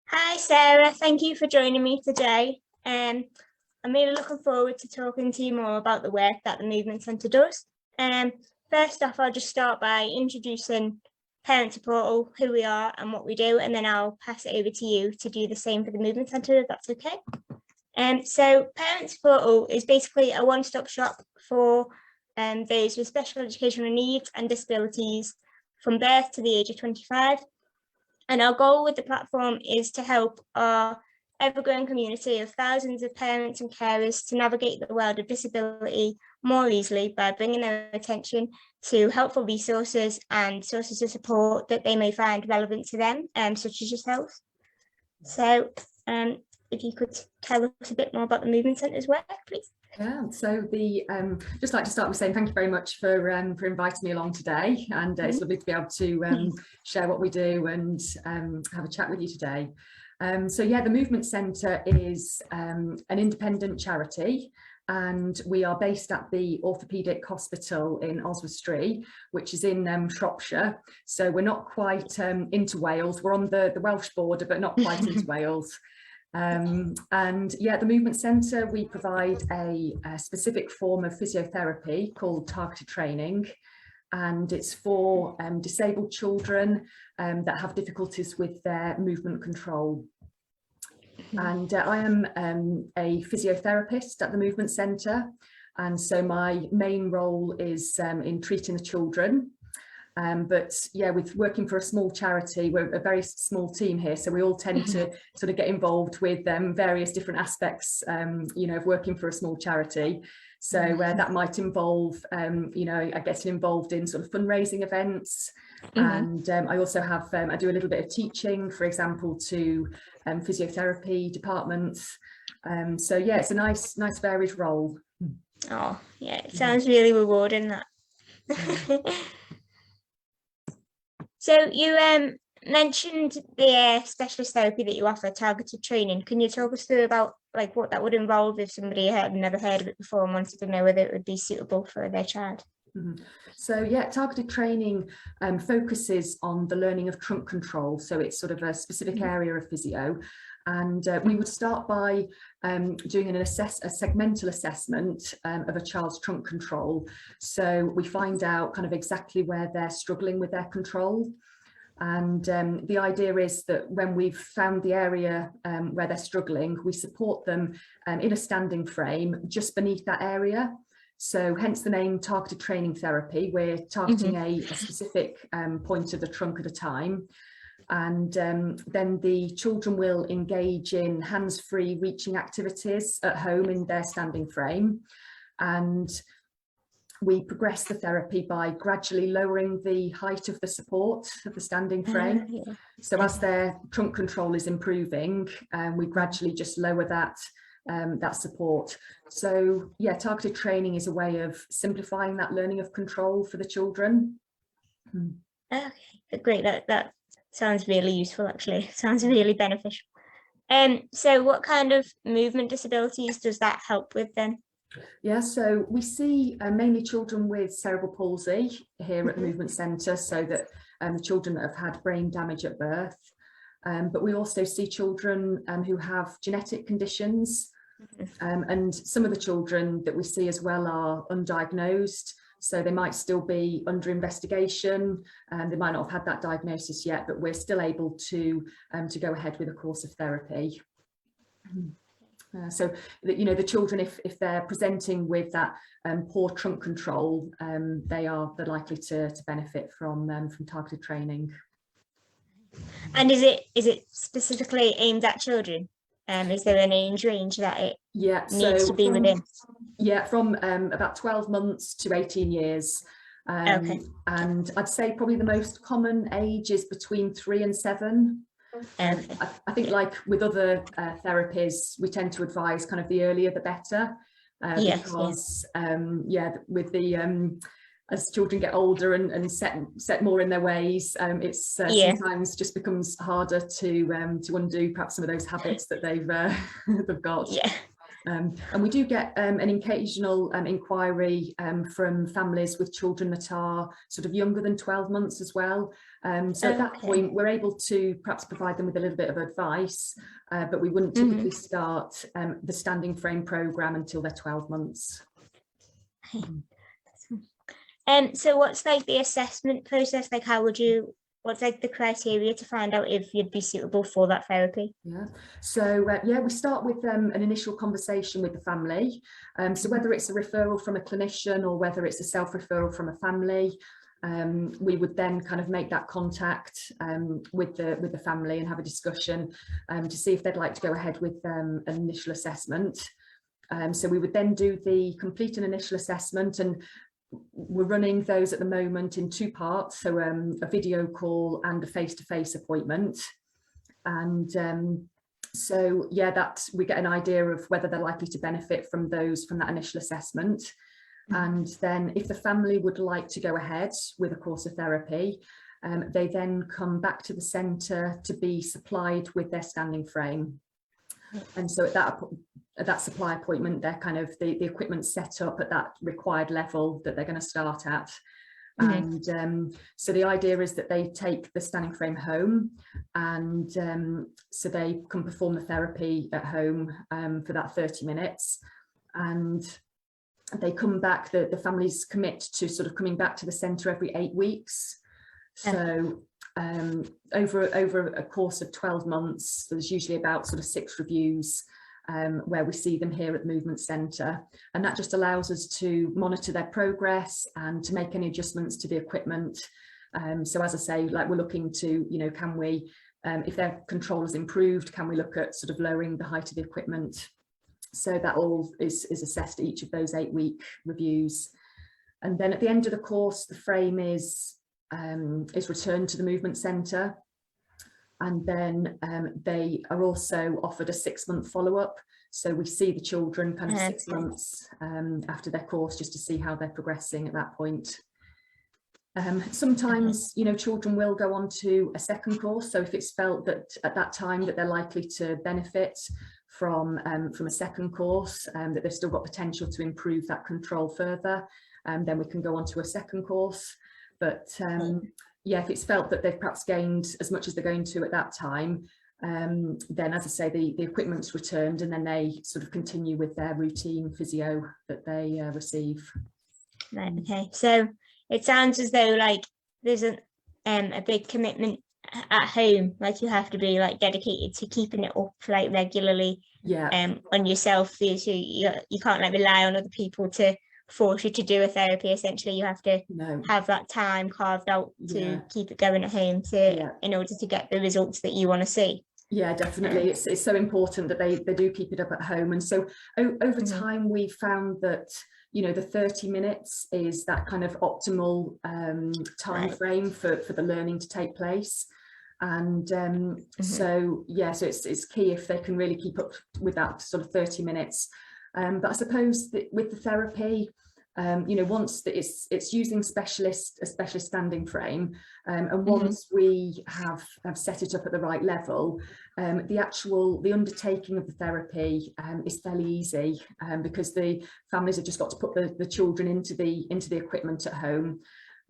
Hi Sarah, thank you for joining me today. I'm really looking forward to talking to you more about the work that the Movement Centre does. First off, I'll just start by introducing Parent Portal, who we are and what we do, and then I'll pass it over to you to do the same for the Movement Centre, if that's okay. So Parent Portal is basically a one-stop shop for those with special educational needs and disabilities from birth to the age of 25. And our goal with the platform is to help our ever-growing community of thousands of parents and carers to navigate the world of disability more easily by bringing their attention to helpful resources and sources of support that they may find relevant to them, such as yourself. So if you could tell us a bit more about the Movement Centre's work, please. Yeah, so just like to start with saying thank you very much for inviting me along today, and it's lovely to be able to share what we do and have a chat with you today. So yeah, the Movement Centre is an independent charity, and we are based at the Orthopaedic Hospital in Oswestry, which is in Shropshire. So we're not quite into Wales. We're on the Welsh border, but not quite into Wales. And yeah, the Movement Centre, we provide a specific form of physiotherapy called targeted training, and it's for disabled children that have difficulties with their movement control. And I am a physiotherapist at the Movement Centre, and so my main role is in treating the children. But yeah, with working for a small charity, we're a very small team here, so we all tend to sort of get involved with various different aspects, you know, of working for a small charity. So that might involve, you know, I get involved in sort of fundraising events, and I also have, I do a little bit of teaching, for example, to physiotherapy departments. So yeah, it's a nice varied role. Oh yeah, it sounds really rewarding, that. So you mentioned the specialist therapy that you offer, targeted training. Can you talk us through about like what that would involve if somebody had never heard of it before and wanted to know whether it would be suitable for their child? So yeah, targeted training focuses on the learning of trunk control. So it's sort of a specific area of physio. And we would start by doing a segmental assessment of a child's trunk control. So we find out kind of exactly where they're struggling with their control. And the idea is that when we've found the area where they're struggling, we support them in a standing frame just beneath that area. So hence the name targeted training therapy. We're targeting a specific point of the trunk at a time. And then the children will engage in hands-free reaching activities at home in their standing frame. And we progress the therapy by gradually lowering the height of the support of the standing frame. So as their trunk control is improving, we gradually just lower that support. So yeah, targeted training is a way of simplifying that learning of control for the children. Okay, great. That sounds really useful, actually. Sounds really beneficial. So what kind of movement disabilities does that help with then? Yeah, so we see mainly children with cerebral palsy here at the Movement Centre, so that the children that have had brain damage at birth. But we also see children who have genetic conditions, and some of the children that we see as well are undiagnosed. So they might still be under investigation, and they might not have had that diagnosis yet, but we're still able to go ahead with a course of therapy. So that, you know, the children, if they're presenting with that poor trunk control, they're likely to benefit from targeted training. And is it specifically aimed at children? Is there an age range that it needs to be within? Yeah, from about 12 months to 18 years. And I'd say probably the most common age is between 3 and 7. I think, like with other therapies, we tend to advise kind of the earlier the better, because with the as children get older and set more in their ways, it's sometimes just becomes harder to undo perhaps some of those habits that they've got. Yeah. And we do get an occasional inquiry from families with children that are sort of younger than 12 months as well. So at that point, we're able to perhaps provide them with a little bit of advice, but we wouldn't typically start the standing frame programme until they're 12 months. So what's like the assessment process? Like, what's like the criteria to find out if you'd be suitable for that therapy? Yeah, so we start with an initial conversation with the family. So whether it's a referral from a clinician or whether it's a self-referral from a family, we would then kind of make that contact with the family and have a discussion to see if they'd like to go ahead with an initial assessment. So we would then complete an initial assessment, and we're running those at the moment in 2 parts, so a video call and a face-to-face appointment. And so that we get an idea of whether they're likely to benefit from that initial assessment. And then if the family would like to go ahead with a course of therapy, they then come back to the centre to be supplied with their standing frame. And so at that supply appointment, they're kind of the equipment set up at that required level that they're going to start at. And so the idea is that they take the standing frame home, and so they can perform the therapy at home for that 30 minutes, and they come back, the families commit to sort of coming back to the centre every 8 weeks. So over a course of 12 months, there's usually about sort of 6 reviews where we see them here at the Movement Centre, and that just allows us to monitor their progress and to make any adjustments to the equipment. So as I say, like, we're looking to, can we, if their control has improved, can we look at sort of lowering the height of the equipment? So that all is assessed at each of those 8-week reviews. And then at the end of the course, the frame is returned to the Movement Centre. And then they are also offered a 6-month follow-up. So we see the children kind of 6 months after their course, just to see how they're progressing at that point. Sometimes, children will go on to a second course. So if it's felt that at that time that they're likely to benefit from a second course, that they've still got potential to improve that control further, then we can go on to a second course. But if it's felt that they've perhaps gained as much as they're going to at that time, then, as I say, the equipment's returned, and then they sort of continue with their routine physio that they receive. Right, okay. So it sounds as though like there's a big commitment at home, like you have to be like dedicated to keeping it up like regularly on yourself. So you can't like rely on other people to force you to do a therapy. Essentially, you have to have that time carved out to keep it going at home in order to get the results that you want to see. Yeah, definitely. It's so important that they do keep it up at home. And so over time, we've found that the 30 minutes is that kind of optimal time frame for the learning to take place. And so it's key if they can really keep up with that sort of 30 minutes. But I suppose that with the therapy, once that it's using a specialist standing frame, and once we have set it up at the right level, the undertaking of the therapy is fairly easy, because the families have just got to put the children into the equipment at home.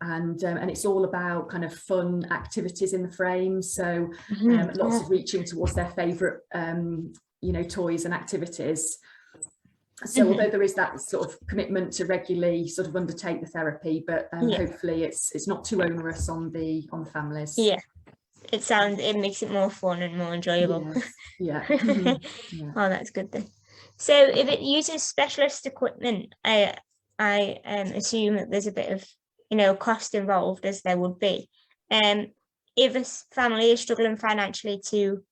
And it's all about kind of fun activities in the frame. So lots of reaching towards their favourite, toys and activities. So although there is that sort of commitment to regularly sort of undertake the therapy, but hopefully it's not too onerous on the families. Yeah, it makes it more fun and more enjoyable. Yes. Oh, that's good then. So if it uses specialist equipment, I assume that there's a bit of cost involved, as there would be. If a family is struggling financially to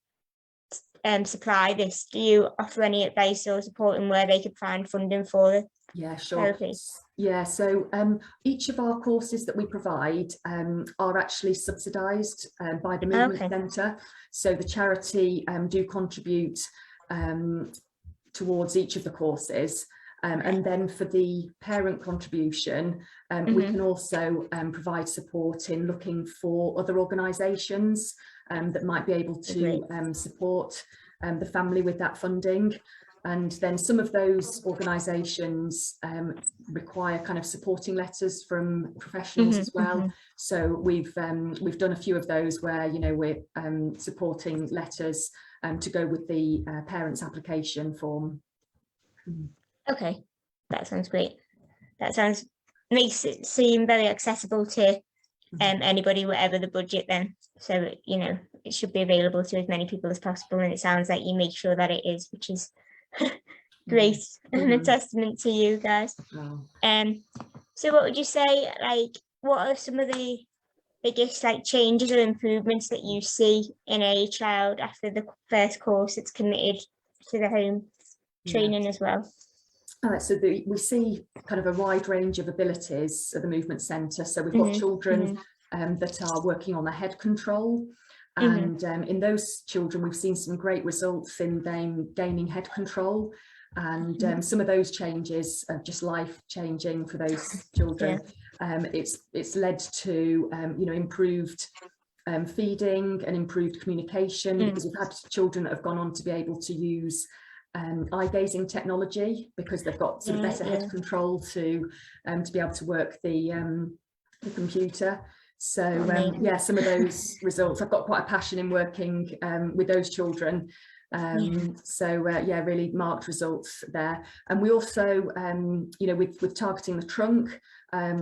supply this, do you offer any advice or support in where they could find funding for it? Yeah, sure. So each of our courses that we provide are actually subsidised by the Movement Centre. So the charity do contribute towards each of the courses. And then for the parent contribution, we can also provide support in looking for other organisations that might be able to support the family with that funding. And then some of those organisations require kind of supporting letters from professionals as well. So we've done a few of those where, you know, we're supporting letters to go with the parents' application form. Okay, that sounds great. That makes it seem very accessible to anybody, whatever the budget then. So, you know, it should be available to as many people as possible. And it sounds like you make sure that it is, which is great and a testament to you guys. So what would you say, like, what are some of the biggest like changes or improvements that you see in a child after the first course it's committed to the home training as well? So we see kind of a wide range of abilities at the Movement Centre. So we've got children that are working on their head control. And in those children, we've seen some great results in them gaining head control. And some of those changes are just life-changing for those children. It's led to, you know, improved feeding and improved communication, because we've had children that have gone on to be able to use eye gazing technology, because they've got sort of better head control to be able to work the computer. So yeah, some of those results, I've got quite a passion in working with those children. So yeah, really marked results there. And we also, you know, with targeting the trunk,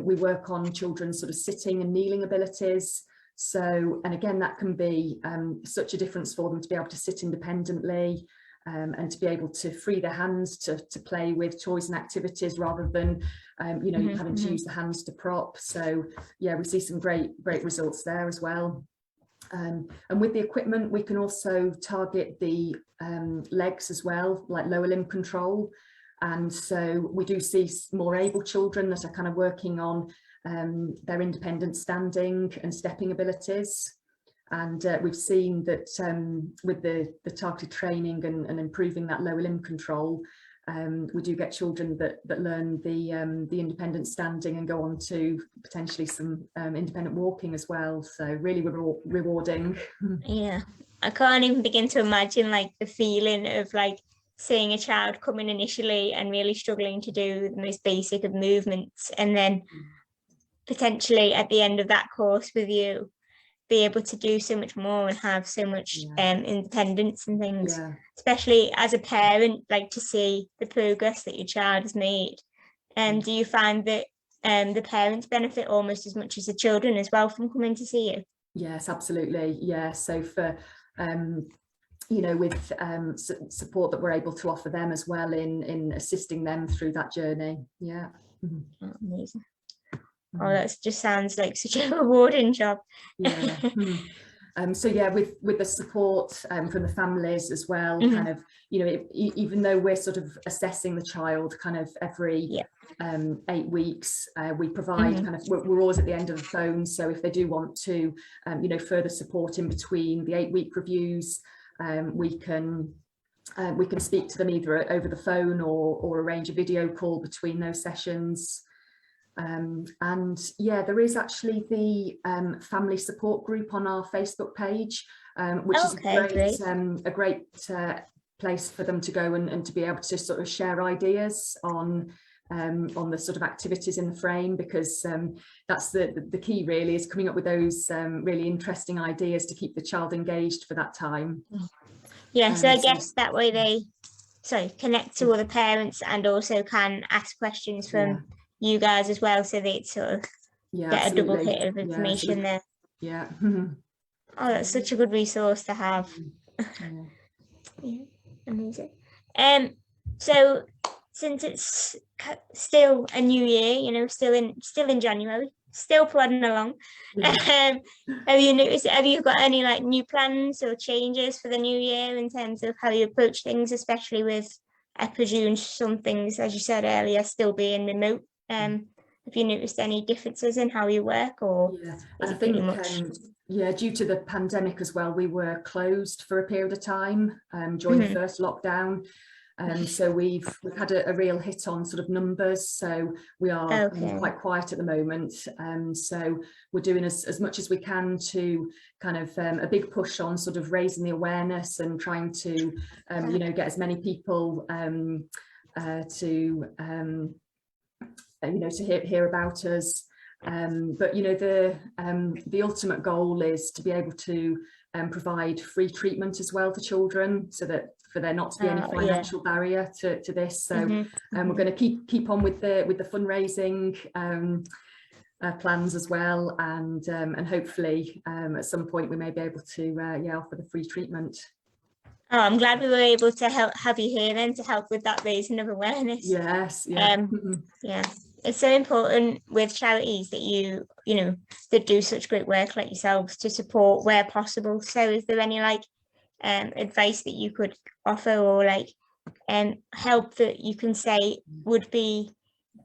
we work on children's sort of sitting and kneeling abilities. So, and again, that can be such a difference for them to be able to sit independently, and to be able to free their hands to play with toys and activities rather than, you know, having to use the hands to prop. So yeah, we see some great results there as well. And with the equipment, we can also target the legs as well, like lower limb control. And so we do see more able children that are kind of working on their independent standing and stepping abilities. And we've seen that with the targeted training and improving that lower limb control, we do get children that learn the independent standing and go on to potentially some independent walking as well. So really rewarding. Yeah, I can't even begin to imagine like the feeling of like seeing a child come in initially and really struggling to do the most basic of movements, and then potentially at the end of that course with you be able to do so much more and have so much independence and things, especially as a parent, like to see the progress that your child has made. And do you find that the parents benefit almost as much as the children as well from coming to see you? Yes, absolutely. Yeah, so for you know, with support that we're able to offer them as well in assisting them through that journey. Yeah. Oh, amazing. Oh, that just sounds like such a rewarding job. Yeah. So yeah, with the support from the families as well, kind of, you know, even though we're sort of assessing the child kind of every 8 weeks, we provide kind of, we're always at the end of the phone. So if they do want to, you know, further support in between the 8-week reviews, we can speak to them either over the phone or arrange a video call between those sessions. And yeah, there is actually the family support group on our Facebook page, which is a great place for them to go and to be able to sort of share ideas on the sort of activities in the frame, because that's the key really, is coming up with those really interesting ideas to keep the child engaged for that time. Yeah, so I guess that way they connect to other parents and also can ask questions from you guys as well, so they sort of get a double hit of information there. Yeah. Oh, that's such a good resource to have. Yeah, amazing. So since it's still a new year, you know, still in January, still plodding along, have you got any like new plans or changes for the new year in terms of how you approach things, especially with, I presume, some things, as you said earlier, still being remote? Have you noticed any differences in how you work, or I think due to the pandemic as well, we were closed for a period of time during the first lockdown. So we've had a real hit on sort of numbers, so we are quite quiet at the moment. So we're doing as much as we can to kind of a big push on sort of raising the awareness and trying to you know, get as many people to you know, to hear about us. But you know, the ultimate goal is to be able to provide free treatment as well for children, so that for there not to be any financial barrier to this. So we're going to keep on with the fundraising plans as well, and hopefully at some point we may be able to offer the free treatment. Oh, I'm glad we were able to have you here then to help with that raising of awareness. Yes, yeah. Yeah, it's so important with charities that you know that do such great work like yourselves to support where possible. So is there any like advice that you could offer, or like help that you can say would be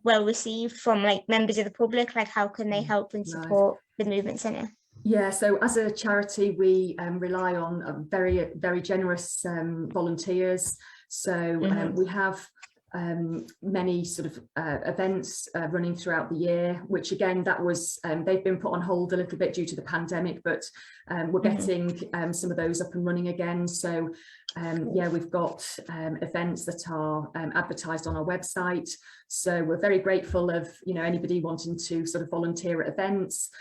well received from like members of the public? Like how can they help and support the Movement Centre? Yeah, so as a charity, we rely on very generous volunteers. So we have many sort of events running throughout the year, which again, that was they've been put on hold a little bit due to the pandemic, but we're getting some of those up and running again. So yeah, we've got events that are advertised on our website. So we're very grateful of, you know, anybody wanting to sort of volunteer at events,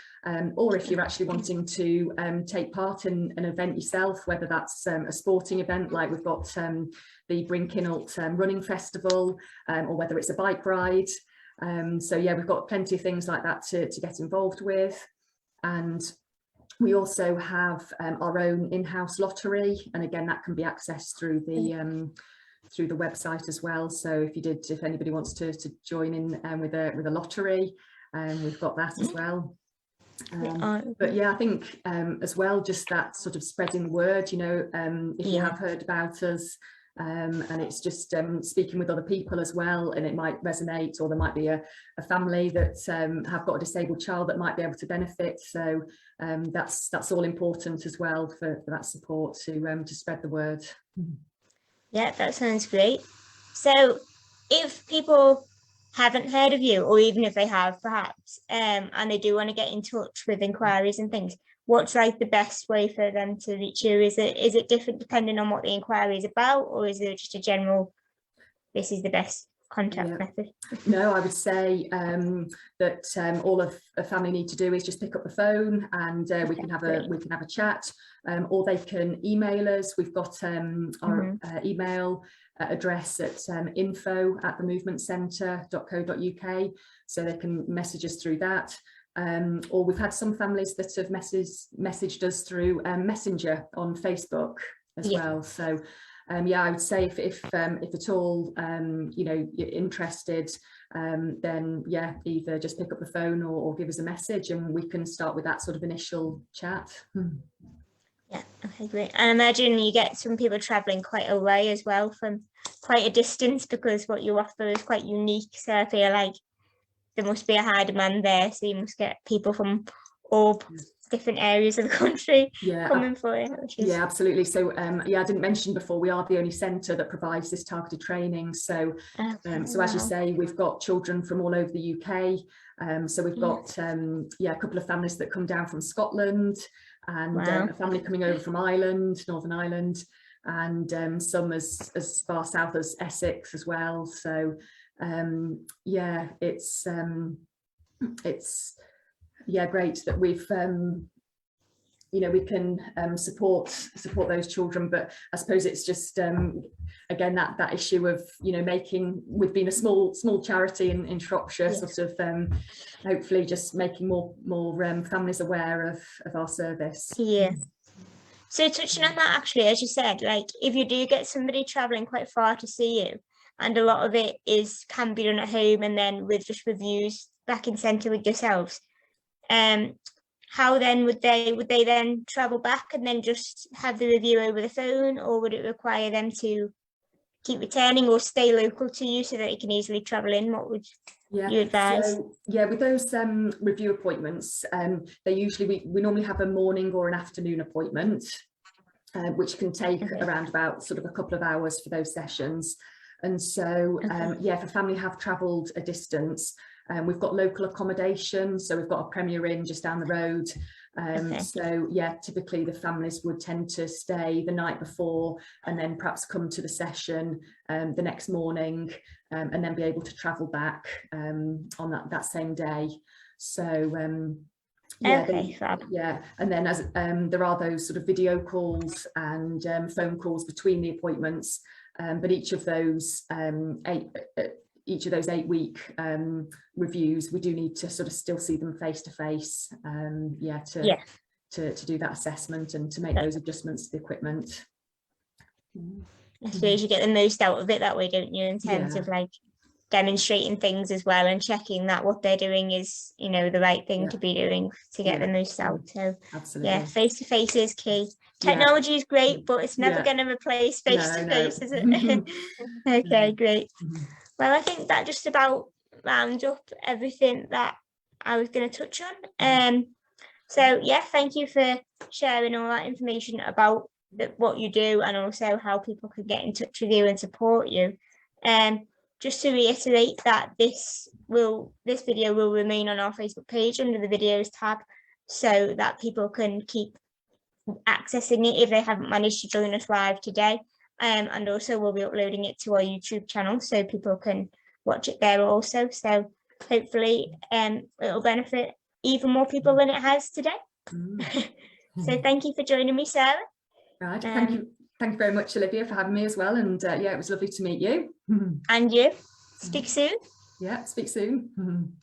or if you're actually wanting to take part in an event yourself, whether that's a sporting event like we've got the Bryn Kinult Running Festival, or whether it's a bike ride. So yeah, we've got plenty of things like that to get involved with. And we also have our own in-house lottery, and again that can be accessed through the website as well. So if anybody wants to join in with a lottery, we've got that as well. But yeah, I think as well, just that sort of spreading the word, you know, if you have heard about us, and it's just speaking with other people as well, and it might resonate, or there might be a family that have got a disabled child that might be able to benefit. So that's all important as well for that support to spread the word. Yeah, that sounds great. So if people haven't heard of you, or even if they have perhaps, and they do want to get in touch with inquiries and things, what's like the best way for them to reach you? Is it different depending on what the inquiry is about, or is there just a general, this is the best contact method? No, I would say that all of a family need to do is just pick up the phone, and we can have a chat, or they can email us. We've got our email address at info@themovementcentre.co.uk, so they can message us through that. Or we've had some families that have messaged us through Messenger on Facebook as well. So yeah, I would say if at all you know, you're interested, then yeah, either just pick up the phone or give us a message, and we can start with that sort of initial chat. Yeah, okay, great. And I imagine you get some people traveling quite a way as well, from quite a distance, because what you offer is quite unique. So I feel like there must be a high demand there, so you must get people from all different areas of the country coming for it. Yeah, absolutely. So yeah, I didn't mention before, we are the only centre that provides this targeted training. So so as you say, we've got children from all over the UK. So we've got a couple of families that come down from Scotland, and a family coming over from Ireland, Northern Ireland, and some as far south as Essex as well. So yeah, it's great that we've you know, we can support those children. But I suppose it's just again that issue of, you know, with being a small charity in Shropshire, sort of hopefully just making more families aware of our service. Yeah. So touching on that, actually, as you said, like if you do get somebody traveling quite far to see you, and a lot of it can be done at home, and then with just reviews back in centre with yourselves, how then would they then travel back and then just have the review over the phone, or would it require them to keep returning or stay local to you so that you can easily travel in? What would you advise? So yeah, with those review appointments, they usually we normally have a morning or an afternoon appointment, which can take around about sort of a couple of hours for those sessions. And so, yeah, if a family have travelled a distance, we've got local accommodation. So we've got a Premier Inn just down the road. So yeah, typically the families would tend to stay the night before and then perhaps come to the session the next morning, and then be able to travel back on that same day. So yeah, and then as there are those sort of video calls and phone calls between the appointments, but each of those 8-week reviews, we do need to sort of still see them face to face, to do that assessment and to make those adjustments to the equipment. I suppose you get the most out of it that way, don't you, in terms of like demonstrating things as well and checking that what they're doing is, you know, the right thing to be doing to get the most out. So absolutely, yeah, face to face is key. Technology is great, but it's never going to replace face to face, is it? Okay, great. Well, I think that just about rounds up everything that I was going to touch on. So yeah, thank you for sharing all that information about what you do and also how people can get in touch with you and support you. Just to reiterate that this video will remain on our Facebook page under the videos tab, so that people can keep accessing it if they haven't managed to join us live today. And also we'll be uploading it to our YouTube channel so people can watch it there also. So hopefully it'll benefit even more people than it has today. So thank you for joining me, Sarah. Right, thank you very much, Olivia, for having me as well. And yeah, it was lovely to meet you. And you. Speak soon. Yeah, speak soon.